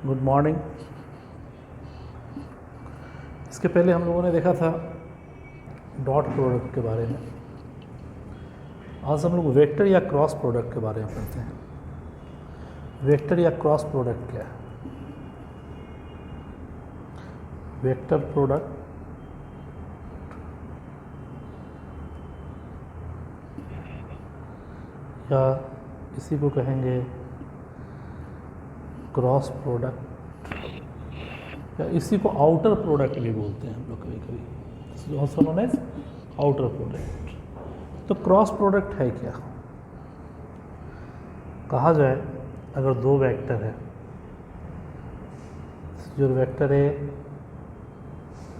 Good morning. इसके पहले हम लोगों ने देखा था डॉट प्रोडक्ट के बारे में। आज हम लोग वेक्टर या क्रॉस प्रोडक्ट के बारे में पढ़ते हैं। वेक्टर या क्रॉस प्रोडक्ट क्या है? वेक्टर प्रोडक्ट या इसी को कहेंगे क्रॉस प्रोडक्ट, या इसी को आउटर प्रोडक्ट भी बोलते हैं हम लोग कभी कभी, also known as outer product. तो क्रॉस प्रोडक्ट है क्या? कहा जाए अगर दो वेक्टर है, जो vector A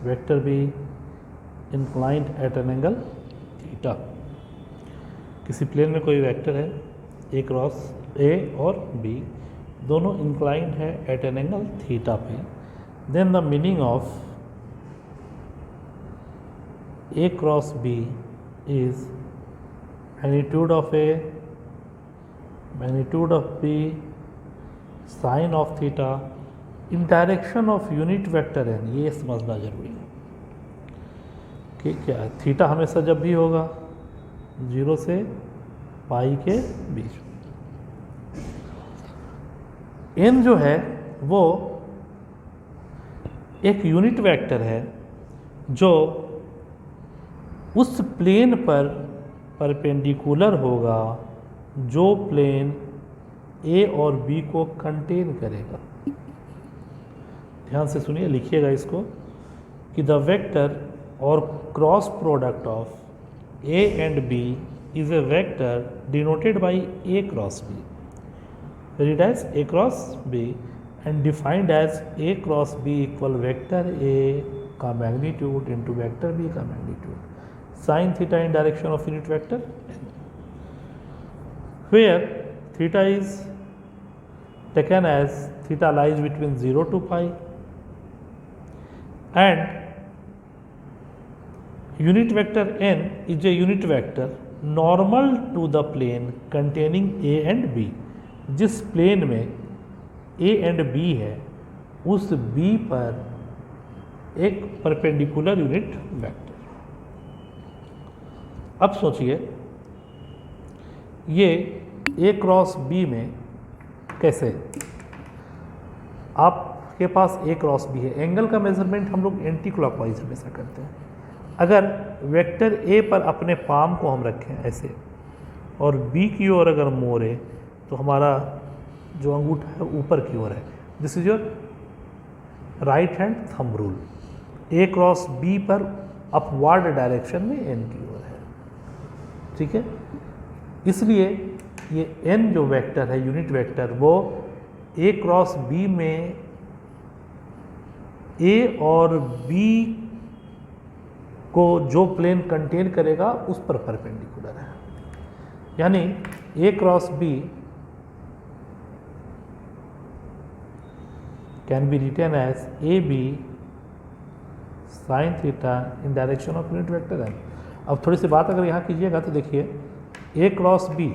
vector B inclined at an angle theta, किसी प्लेन में कोई वेक्टर है ए क्रॉस ए और बी, दोनों इंक्लाइंड है एट एन एंगल थीटा पे, then the meaning of A cross B is magnitude of B sine of theta in direction of unit vector N. ये समझना जरूरी है कि क्या है, थीटा हमेशा जब भी होगा 0 से पाई के बीच। एन जो है वो एक यूनिट वेक्टर है जो उस प्लेन पर परपेंडिकुलर होगा जो प्लेन ए और बी को कंटेन करेगा। ध्यान से सुनिए, लिखिएगा इसको कि द वेक्टर और cross product of A and B is a vector denoted by a cross b, read as a cross b and defined as a cross b equal vector a का magnitude into vector b का magnitude sin theta in direction of unit vector n, where theta is taken as theta lies between 0 to pi and unit vector n is a unit vector normal to the plane containing A and B. जिस plane में A and B है उस B पर एक perpendicular unit vector. अब सोचिए ये ए cross B में कैसे, आपके पास ए क्रॉस बी है, एंगल का मेजरमेंट हम लोग एंटी क्लॉकवाइज हमेशा करते हैं। अगर वेक्टर ए पर अपने पाम को हम रखें ऐसे और बी की ओर अगर मोड़े तो हमारा जो अंगूठा है ऊपर की ओर है। This is your right hand thumb rule. A cross B पर अपवर्ड डायरेक्शन में एन की ओर है, ठीक है। इसलिए ये एन जो वेक्टर है यूनिट वेक्टर, वो ए क्रॉस बी में ए और बी को जो प्लेन कंटेन करेगा उस पर परपेंडिकुलर है। यानी A cross B can be written as A B sine theta in direction of unit vector N. अब थोड़ी सी बात अगर यहाँ कीजिएगा तो देखिए ए क्रॉस बी,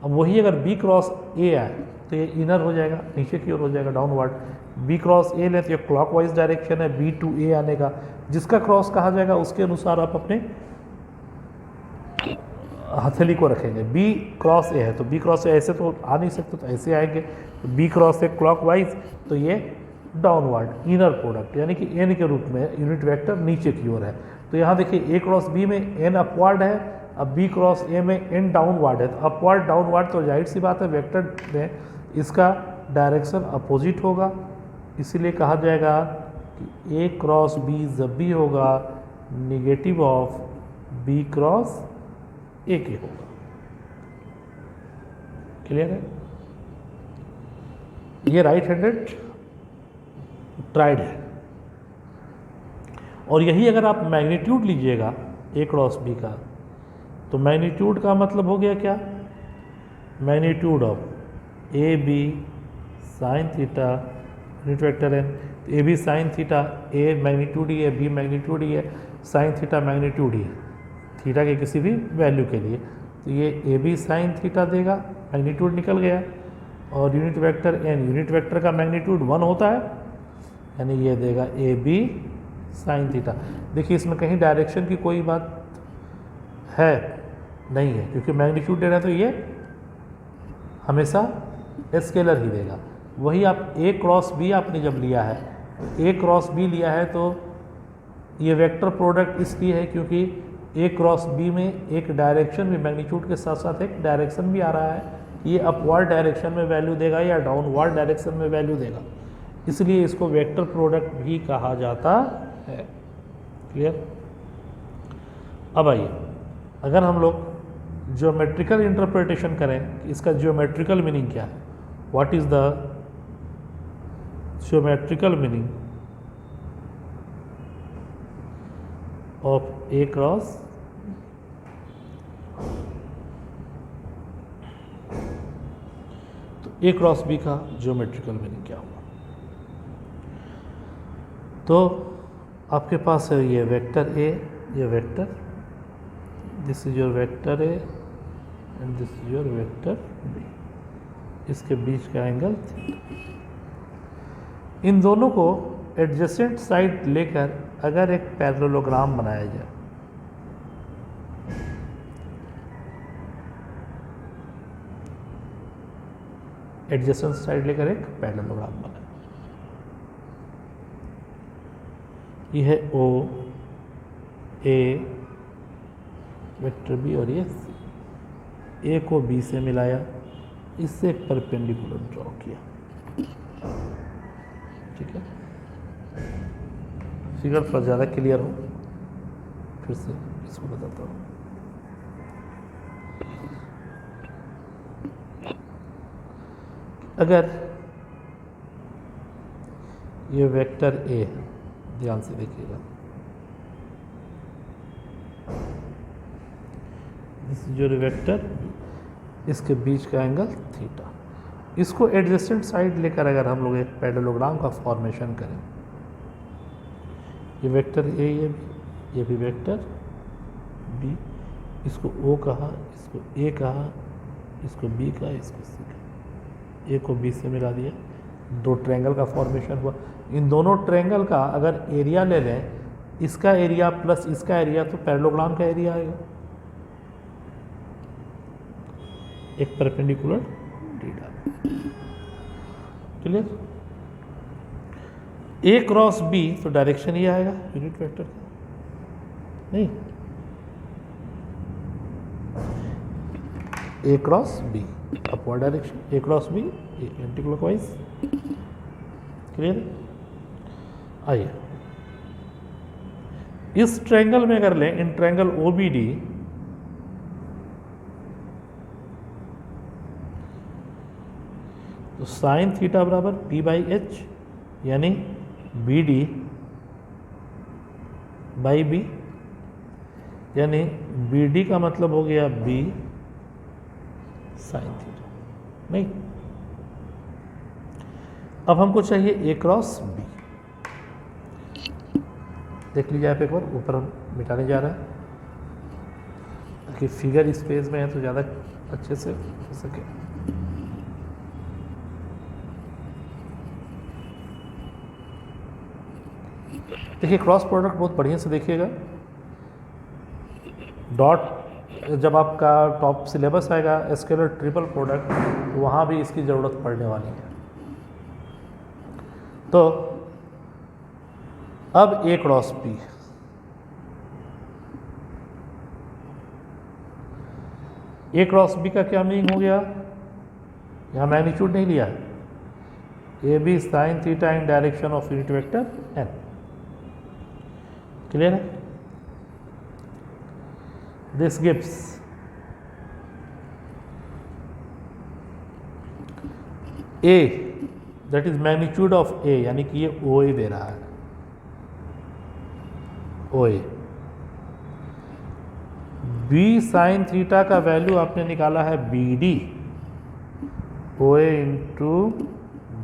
अब वही अगर बी क्रॉस ए आए तो ये इनर हो जाएगा, नीचे की ओर हो जाएगा, डाउनवर्ड। बी क्रॉस ए लें तो ये क्लॉकवाइज डायरेक्शन है बी टू ए आने का, जिसका क्रॉस कहा जाएगा उसके अनुसार आप अपने हथेली को रखेंगे। बी क्रॉस ए है तो बी क्रॉस ए ऐसे तो आ नहीं सकते, तो ऐसे आएंगे। तो बी क्रॉस ए क्लॉकवाइज तो ये डाउनवर्ड इनर प्रोडक्ट, यानी कि एन के रूप में यूनिट वेक्टर नीचे की ओर है। तो यहाँ देखिए ए क्रॉस बी में एन अपवर्ड है, अब बी क्रॉस ए में एन डाउनवर्ड है। तो अपवर्ड डाउनवर्ड तो जाहिर सी बात है वेक्टर में इसका डायरेक्शन अपोजिट होगा, इसीलिए कहा जाएगा कि ए क्रॉस बी जब भी होगा negative of B cross A के होगा। क्लियर है? ये राइट हैंडेड ट्राइड है। और यही अगर आप मैग्नीट्यूड लीजिएगा ए क्रॉस बी का, तो मैग्नीट्यूड का मतलब हो गया क्या, magnitude of A B sine theta unit vector N. A B sine theta, A magnitude ही है, बी मैग्नीट्यूड ही है, साइन थीटा मैग्नीट्यूड ही है थीटा के किसी भी वैल्यू के लिए। तो ये ए बी साइन थीटा देगा, मैग्नीट्यूड निकल गया। और unit vector n, unit vector का मैग्नीट्यूड 1 होता है, यानी ये देगा ए बी साइन थीटा। देखिए इसमें कहीं डायरेक्शन की कोई बात है नहीं है, क्योंकि मैग्नीट्यूड दे रहा है तो ये हमेशा स्केलर ही देगा। वही आप ए क्रॉस बी आपने जब लिया है, ए क्रॉस बी लिया है तो ये वेक्टर प्रोडक्ट इसलिए है क्योंकि ए क्रॉस बी में एक डायरेक्शन भी, मैग्नीट्यूड के साथ साथ एक डायरेक्शन भी आ रहा है, ये अपवर्ड डायरेक्शन में वैल्यू देगा या डाउनवर्ड डायरेक्शन में वैल्यू देगा, इसलिए इसको वेक्टर प्रोडक्ट भी कहा जाता है। क्लियर? अब आइए, अगर हम लोग ज्योमेट्रिकल इंटरप्रिटेशन करें कि इसका ज्योमेट्रिकल मीनिंग क्या है, what is the geometrical meaning of A cross तो ए क्रॉस बी का ज्योमेट्रिकल मीनिंग क्या होगा? तो आपके पास है ये वेक्टर ए, ये vector, this is your vector A and this is your vector B, इसके बीच का एंगल थीटा। इन दोनों को एडजेसेंट साइड लेकर अगर एक पैरेललोग्राम बनाया जाए, एडजेसेंट साइड लेकर एक पैरेललोग्राम बनाए, ये है ओ ए वेक्टर बी और ये ए को बी से मिलाया, इससे एक परपेंडिकुलर ड्रॉ किया। ठीक है, फिगर थोड़ा ज़्यादा क्लियर हो, फिर से इसको बताता हूँ। अगर ये वेक्टर ए है, ध्यान से देखिएगा, दिस इज योर वेक्टर, इसके बीच का एंगल थीटा, इसको एडजेसेंट साइड लेकर अगर हम लोग एक पैरेललोग्राम का फॉर्मेशन करें, ये वेक्टर ए, ये भी वेक्टर बी, इसको ओ कहा, इसको ए कहा, इसको बी कहा, इसको सी कहा, ए को बी से मिला दिया, दो ट्रायंगल का फॉर्मेशन हुआ। इन दोनों ट्रायंगल का अगर एरिया ले लें, इसका एरिया प्लस इसका एरिया, तो पैरेललोग्राम का एरिया आएगा, एक perpendicular theta. Clear? A cross B तो डायरेक्शन ही आएगा यूनिट वेक्टर का, नहीं, A cross B upward direction, A cross B anti clockwise. Clear? आइए, इस ट्रायंगल में अगर लें, in triangle O B D, तो साइन थीटा बराबर पी बाई एच, यानी बी डी बाई बी, यानी बी डी का मतलब हो गया बी साइन थीटा। नहीं, अब हमको चाहिए ए क्रॉस बी। देख लीजिए आप एक बार, ऊपर हम मिटाने जा रहे हैं ताकि फिगर इस पेज में है तो ज़्यादा अच्छे से हो सके। देखिए क्रॉस प्रोडक्ट बहुत बढ़िया से देखिएगा, डॉट जब आपका टॉप सिलेबस आएगा स्केलर ट्रिपल प्रोडक्ट, तो वहाँ भी इसकी ज़रूरत पड़ने वाली है। तो अब A cross B, A cross B का क्या मीनिंग हो गया? यहाँ मैग्नीट्यूड नहीं लिया, A B sine theta in direction of unit vector N. Clear है? This gives A, that is magnitude of A, यानी कि ये ओ ए दे रहा है, O A. B sine theta का वैल्यू आपने निकाला है B D, O A into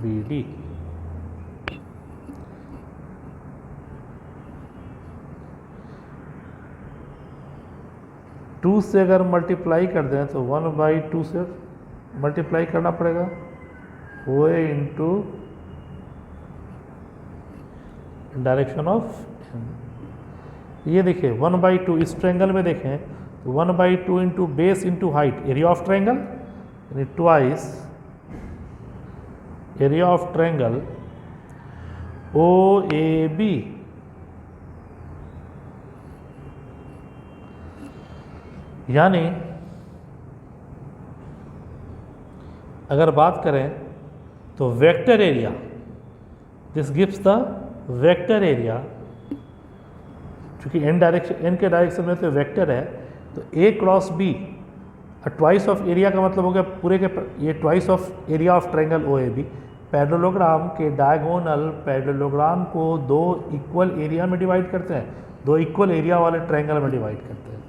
B D. Two से अगर मल्टीप्लाई कर दें तो 1/2 से मल्टीप्लाई करना पड़ेगा, O A into direction of, ये देखिए 1/2 इस ट्रायंगल में देखें तो 1/2 into base into height, area of triangle यानी twice area of triangle O A B. यानी अगर बात करें तो vector area, this gives the vector area, चूंकि एन के डायरेक्शन में तो वेक्टर है, तो A cross B twice of area का मतलब हो गया पूरे के ये twice of area of triangle O A B. Parallelogram के डायगोनल पैरेललोग्राम को दो इक्वल एरिया में डिवाइड करते हैं, दो इक्वल एरिया वाले ट्रायंगल में डिवाइड करते हैं।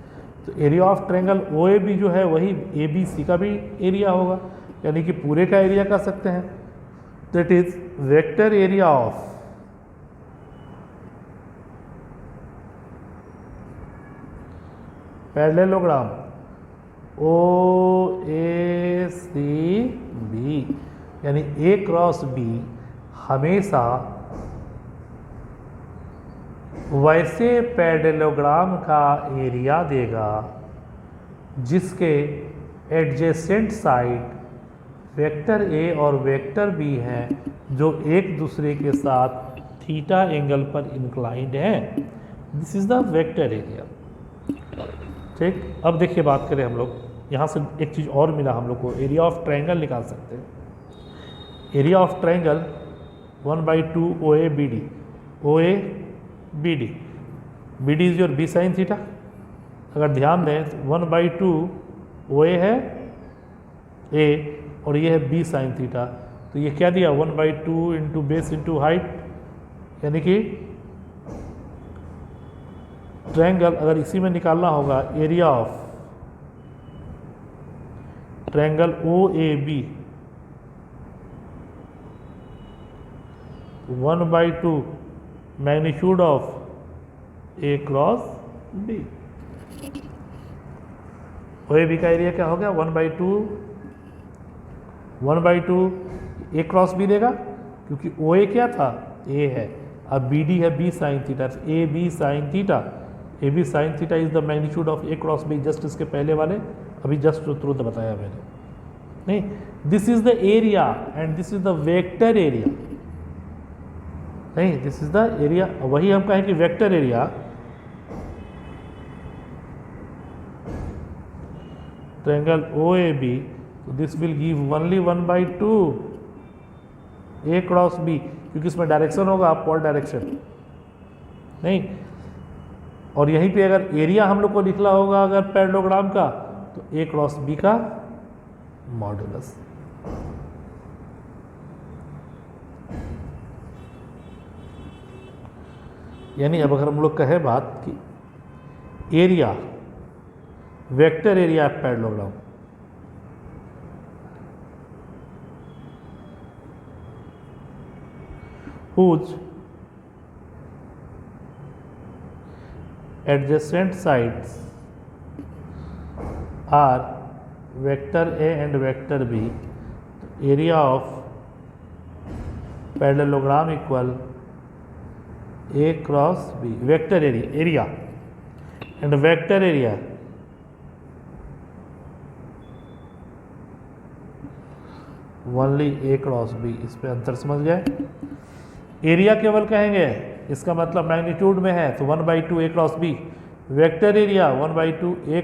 तो area of triangle O A B जो है वही ए बी सी का भी एरिया होगा, यानी कि पूरे का एरिया कर सकते हैं। That is vector area of parallelogram O A C B, यानी ए क्रॉस बी हमेशा वैसे पैरेललोग्राम का एरिया देगा जिसके एडजेसेंट साइड वेक्टर ए और वेक्टर बी हैं, जो एक दूसरे के साथ थीटा एंगल पर इंक्लाइंड हैं। This is the vector area. ठीक, अब देखिए बात करें हम लोग, यहाँ से एक चीज़ और मिला हम लोग को, एरिया ऑफ ट्रायंगल निकाल सकते हैं। Area of triangle 1/2 O A B D, O A B D, B D is your B sine theta. अगर ध्यान दें तो 1/2 ओ ए है ए और ये है बी साइन थीटा, तो ये क्या दिया 1/2 इंटू बेस इंटू हाइट, यानी कि ट्रायंगल अगर इसी में निकालना होगा area of triangle O A B 1/2 magnitude of A cross B. O A B का एरिया क्या हो गया 1/2 ए क्रॉस बी देगा, क्योंकि ओ ए क्या था ए है, अब बी डी है B sine theta, A B sine theta, A B sine theta is the magnitude of A cross B. Just इसके पहले वाले अभी जस्ट तुरंत बताया मैंने, नहीं, this is the area and this is the vector area, नहीं, दिस इज द एरिया। वही हम कहें कि vector area triangle O A B, तो this will give only 1/2 A cross B, क्योंकि इसमें डायरेक्शन होगा अपवर्ड डायरेक्शन, नहीं। और यहीं पे अगर एरिया हम लोग को निकला होगा अगर पैरेललोग्राम का, तो ए क्रॉस बी का मॉडुलस। यानी अब अगर हम लोग कहे बात कि area vector area of parallelogram, whose adjacent sides are vector A and vector B, area of parallelogram equal A cross B, vector area and vector area only A cross B. इस पे अंतर समझ गए। एरिया केवल कहेंगे, इसका मतलब magnitude में है तो 1/2 A cross B, vector area 1/2 A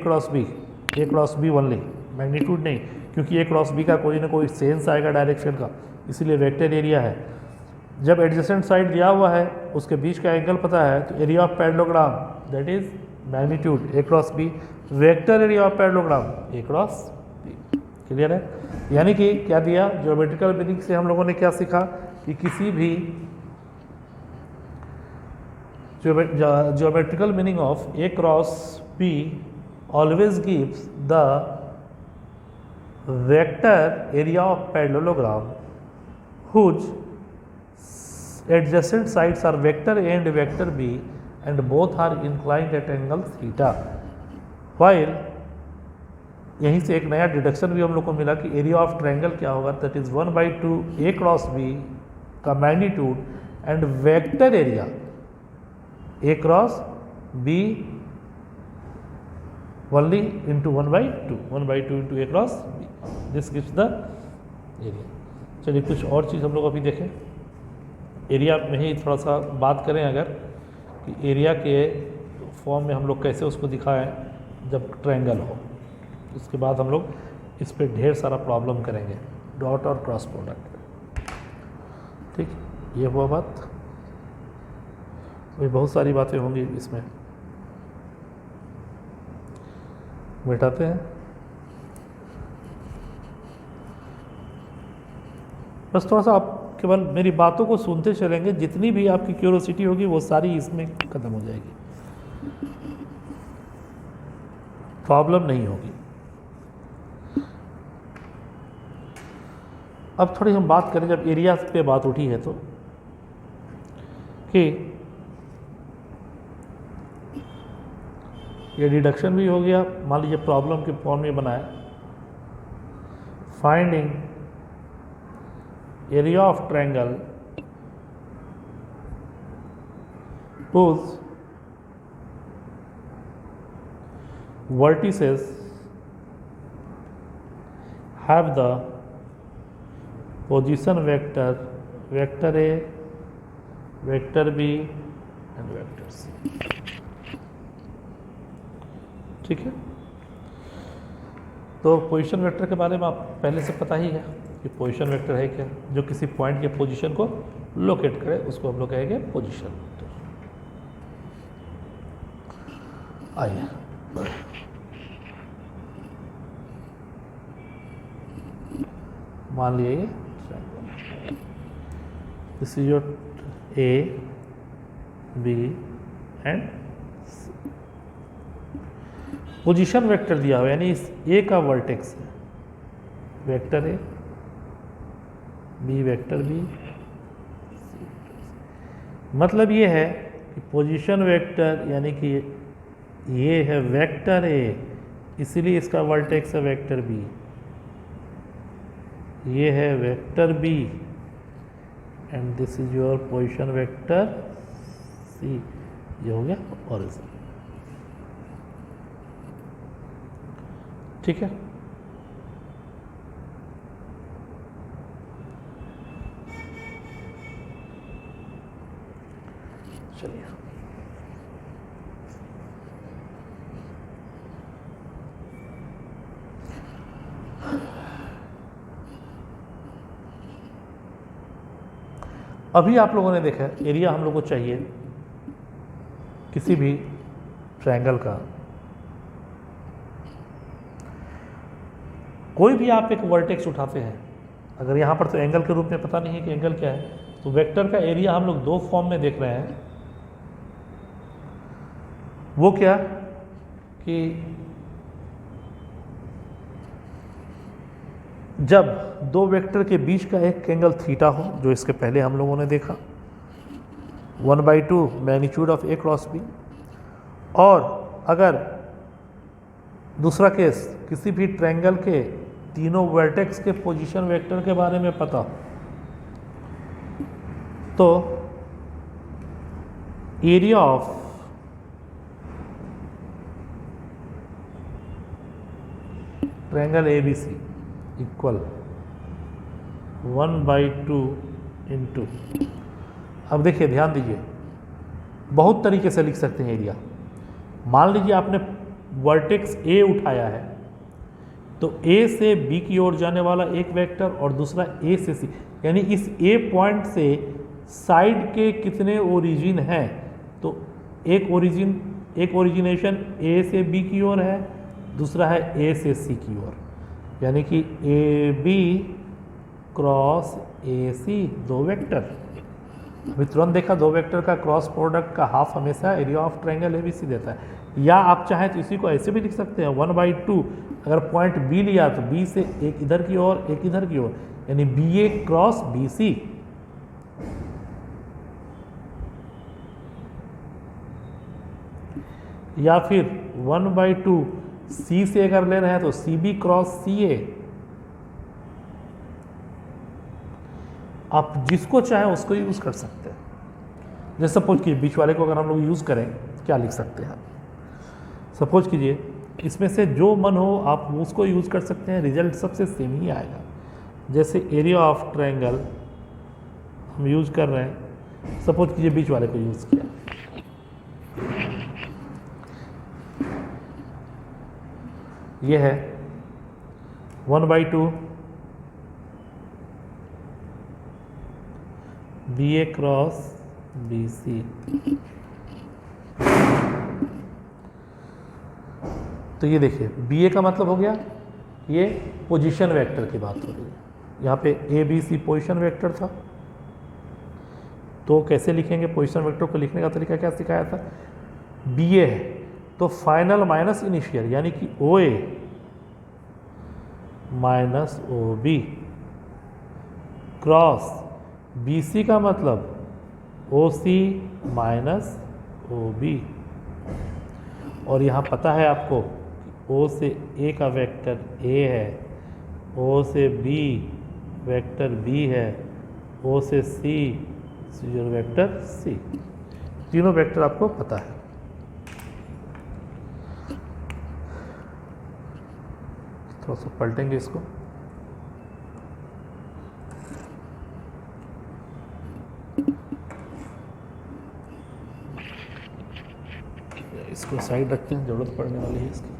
cross B only, magnitude नहीं, क्योंकि ए क्रॉस बी का कोई ना कोई सेंस आएगा डायरेक्शन का, इसीलिए वेक्टर एरिया है। जब एडजेसेंट साइड दिया हुआ है उसके बीच का एंगल पता है, तो area of parallelogram that is magnitude A cross B, vector area of parallelogram A cross B. Clear है? यानी कि क्या दिया, ज्योमेट्रिकल मीनिंग से हम लोगों ने क्या सीखा कि किसी भी geometrical meaning of A cross be always gives the vector area of parallelogram whose adjacent sides are vector A and vector B and both are inclined at angle theta, while यहीं से एक नया डिडक्शन भी हम लोग को मिला कि एरिया ऑफ ट्रायंगल क्या होगा, that is 1/2 A cross B का magnitude and vector area A cross B only into 1/2 into a cross b, this gives the area। चलिए कुछ और चीज़ हम लोग अभी देखें, एरिया में ही थोड़ा सा बात करें अगर कि एरिया के फॉर्म में हम लोग कैसे उसको दिखाएं जब ट्रायंगल हो। उसके बाद हम लोग इस पे ढेर सारा प्रॉब्लम करेंगे, डॉट और क्रॉस प्रोडक्ट। ठीक, ये हुआ बात। वही बहुत सारी बातें होंगी इसमें, बैठाते हैं। बस थोड़ा सा आप केवल मेरी बातों को सुनते चलेंगे, जितनी भी आपकी क्यूरोसिटी होगी वो सारी इसमें खत्म हो जाएगी, प्रॉब्लम नहीं होगी। अब थोड़ी हम बात करें, जब एरिया पे बात उठी है तो, कि ये डिडक्शन भी हो गया, मान लीजिए प्रॉब्लम के फॉर्म में बनाए, finding area of triangle whose vertices have the position vector, vector A, vector B and vector C। ठीक है, तो पोजीशन वेक्टर के बारे में आप पहले से पता ही है कि पोजीशन वेक्टर है क्या, जो किसी पॉइंट के पोजीशन को लोकेट करे उसको हम लोग कहेंगे पोजीशन वेक्टर। आइए, मान लिए this is your A B and position vector दिया हुआ, यानी इस ए का वर्टेक्स है vector A, B vector B, मतलब ये है कि पोजीशन वेक्टर यानी कि ये है वेक्टर ए, इसीलिए इसका वर्टेक्स है वेक्टर बी, ये है vector B and this is your position vector C. ये हो गया ओरिजिन। ठीक है, चलिए अभी आप लोगों ने देखा एरिया हम लोग को चाहिए किसी भी ट्रायंगल का, कोई भी आप एक वर्टेक्स उठाते हैं, अगर यहाँ पर तो एंगल के रूप में पता नहीं है कि एंगल क्या है, तो वेक्टर का एरिया हम लोग दो फॉर्म में देख रहे हैं। वो क्या कि जब दो वेक्टर के बीच का एक एंगल थीटा हो, जो इसके पहले हम लोगों ने देखा 1/2 magnitude of A cross B, और अगर दूसरा केस किसी भी ट्रायंगल के तीनों वर्टेक्स के पोजीशन वेक्टर के बारे में पता, तो area of triangle A B C equal 1/2 into, अब देखिए ध्यान दीजिए, बहुत तरीके से लिख सकते हैं एरिया। मान लीजिए आपने वर्टेक्स ए उठाया है, तो ए से बी की ओर जाने वाला एक वेक्टर और दूसरा ए से सी, यानी इस ए पॉइंट से साइड के कितने ओरिजिन हैं, तो एक ओरिजिनेशन ए से बी की ओर है, दूसरा है ए से सी की ओर, यानी कि ए बी क्रॉस ए सी, दो वेक्टर। अभी तुरंत देखा, दो वेक्टर का क्रॉस प्रोडक्ट का हाफ हमेशा area of triangle A B C देता है। या आप चाहें तो इसी को ऐसे भी लिख सकते हैं 1/2, अगर पॉइंट बी लिया तो बी से एक इधर की ओर एक इधर की ओर, यानी बी ए क्रॉस बी सी। या फिर 1/2 सी से अगर ले रहे हैं तो सी बी क्रॉस सी ए, आप जिसको चाहें उसको यूज़ कर सकते हैं। जैसे सपोज कीजिए बीच वाले को अगर हम लोग यूज़ करें क्या लिख सकते हैं, सपोज कीजिए इसमें से जो मन हो आप उसको यूज़ कर सकते हैं, रिजल्ट सबसे सेम ही आएगा। जैसे एरिया ऑफ ट्रायंगल हम यूज़ कर रहे हैं, सपोज कीजिए बीच वाले को यूज़ किया, ये है 1/2 बी ए क्रॉस बी सी। तो ये देखिए बी ए का मतलब हो गया, ये पोजीशन वेक्टर की बात हो रही है। यहाँ पे A B C position vector था, तो कैसे लिखेंगे पोजीशन वेक्टर को? लिखने का तरीका क्या सिखाया था? बी ए है तो फाइनल माइनस इनिशियल, यानी कि O A minus O B cross B C का मतलब ओ सी माइनस ओ बी। और यहाँ पता है आपको ओ से ए का वेक्टर ए है, ओ से बी वेक्टर बी है, ओ से सी वेक्टर सी, तीनों वेक्टर आपको पता है। थोड़ा सा पलटेंगे इसको, इसको साइड रखते हैं, ज़रूरत पड़ने वाली है इसकी।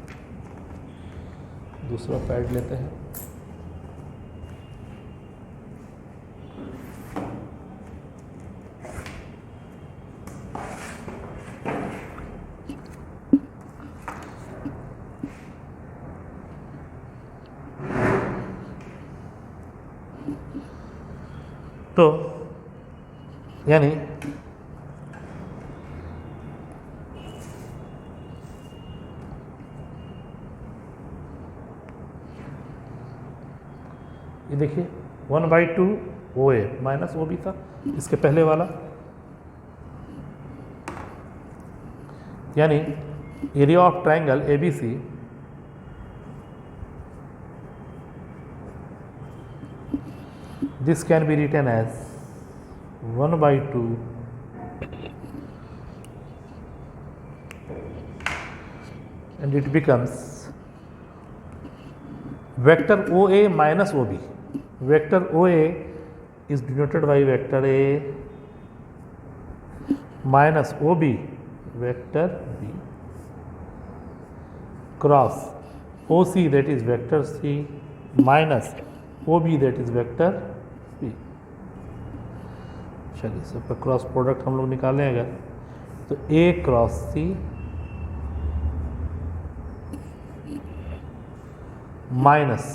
दूसरा पैड लेते हैं, तो यानी ये देखिए 1/2 O A minus O B था इसके पहले वाला, यानी area of triangle A B C this can be written as 1/2 and it becomes vector OA minus OB. Vector OA is denoted by vector A minus OB vector B cross OC that is vector C minus OB that is vector B। चलिए सबका cross product हम लोग निकालें अगर, तो A cross C minus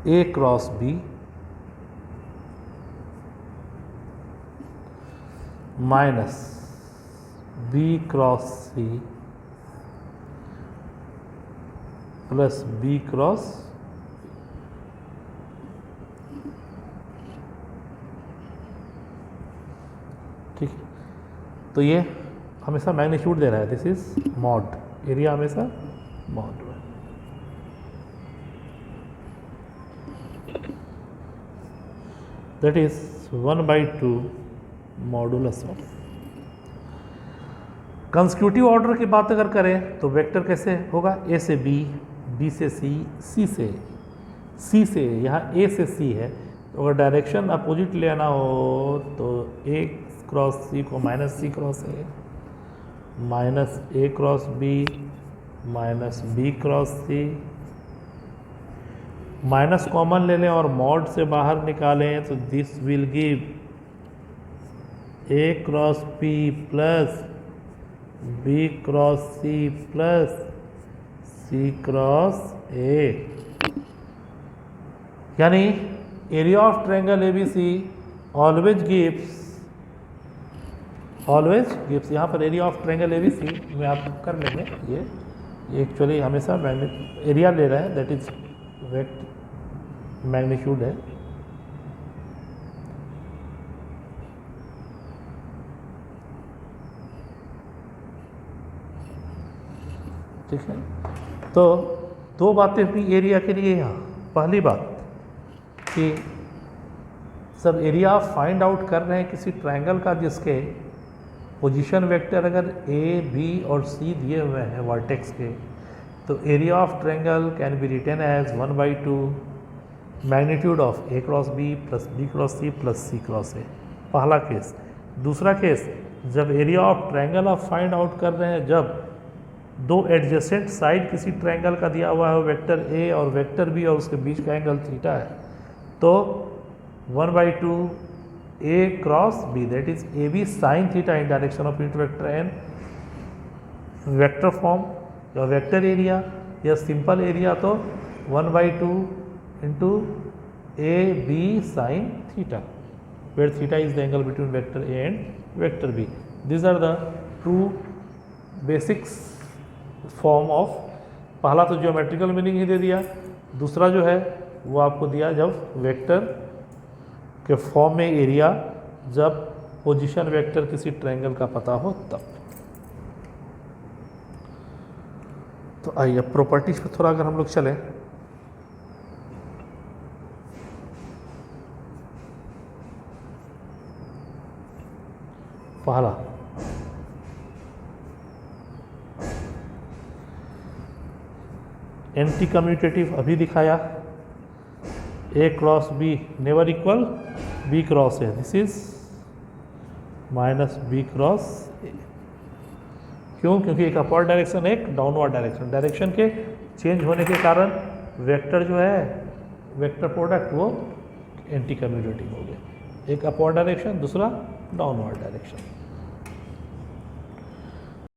A cross B minus B cross C plus B cross, ठीक है। तो ये हमेशा मैग्नीट्यूड दे रहा है, दिस इज मॉड, एरिया हमेशा mod. That is 1/2 modulus of. Consecutive order की बात अगर करें तो वेक्टर कैसे होगा? ए से बी, बी से सी, सी से यहाँ ए से सी है, तो अगर डायरेक्शन अपोजिट लेना हो तो ए क्रॉस सी को minus C cross A, minus A cross B, minus B cross C, minus common ले लें और मॉड से बाहर निकालें तो this will give A cross P plus B cross C plus C cross A. यानी area of triangle ABC always gives यहाँ पर एरिया ऑफ ट्रायंगल एबीसी में आप कर लेंगे, ये एक्चुअली हमेशा एरिया ले रहा है, दैट इज वेक्ट मैग्नीट्यूड है। ठीक है। तो दो बातें हुई एरिया के लिए यहाँ। पहली बात कि सब एरिया फाइंड आउट कर रहे हैं किसी ट्रायंगल का जिसके पोजीशन वेक्टर अगर ए बी और सी दिए हुए हैं वर्टेक्स के, तो area of triangle can be written as 1/2 magnitude of A cross B plus B cross C plus C cross A. पहला केस। दूसरा केस, जब एरिया ऑफ ट्रायंगल आप फाइंड आउट कर रहे हैं जब दो एडजेसेंट साइड किसी ट्रायंगल का दिया हुआ है वेक्टर ए और वेक्टर बी और उसके बीच का एंगल थीटा है, तो 1/2 A cross B that is A B sine theta in direction of unit vector N vector form या वेक्टर एरिया या सिंपल एरिया तो 1/2 into A B sine theta where theta is the angle between vector A and vector B. These are the two basics form of, पहला तो geometrical meaning ही दे दिया, दूसरा जो है वो आपको दिया जब वेक्टर के फॉर्म में एरिया जब पोजीशन वेक्टर किसी ट्रायंगल का पता हो तब। तो आइए प्रॉपर्टीज पे थोड़ा अगर हम लोग चलें, पहला एंटी कम्यूटेटिव अभी दिखाया, A cross B never equal B cross A, this is minus B cross A. क्यों? क्योंकि एक अपवर्ड डायरेक्शन एक डाउनवर्ड डायरेक्शन, डायरेक्शन के चेंज होने के कारण वेक्टर जो है वेक्टर प्रोडक्ट वो एंटी कम्यूटेटिव हो गया, एक अपवर्ड डायरेक्शन दूसरा डाउनवर्ड डायरेक्शन।